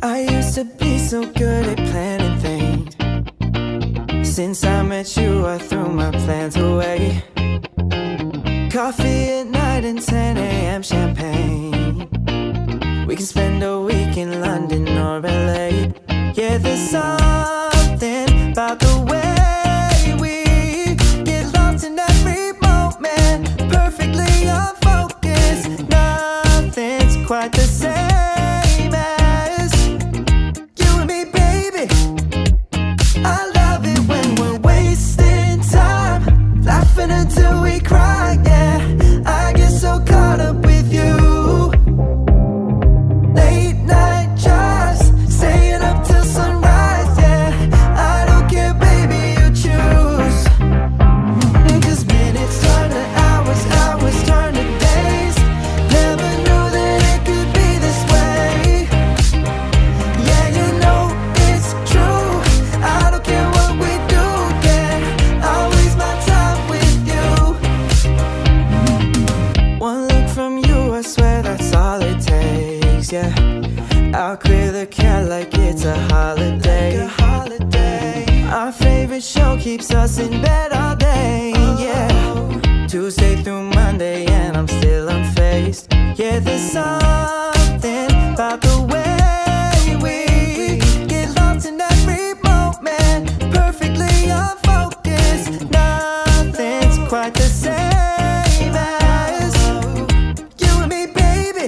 I used to be so good at planning things. Since I met you, I threw my plans away. Coffee at night and 10 a.m. champagne. We can spend a week in London or LA. Yeah, there's something about the way we get lost in every moment. Perfectly unfocused. Nothing's quite the same as you and me, baby. I love it when we're wasting time, laughing until we cry, yeah. I get so caught up with you. Late night drives, staying up till sunrise, yeah. I don't care, baby, you choose. 'Cause minutes turn to hours, hours turn to days. Never knew that it could be this way. Yeah, you know it's true. I don't care what we do, yeah. I'll waste my time with you. One look from you, I swear that's all it takes, yeah. I'll clear the cat like it's a holiday. Our favorite show keeps us in bed all day, yeah. Tuesday through Monday and I'm still unfazed. Yeah, there's something about the way we get lost in every moment. Perfectly unfocused. Nothing's quite the same as you and me, baby.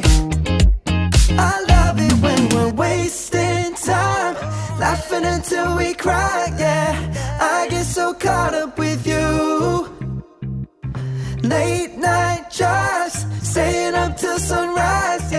I love it when we're wasting time, laughing until we cry, yeah. I get so caught up with you. Late night drives, staying up till sunrise,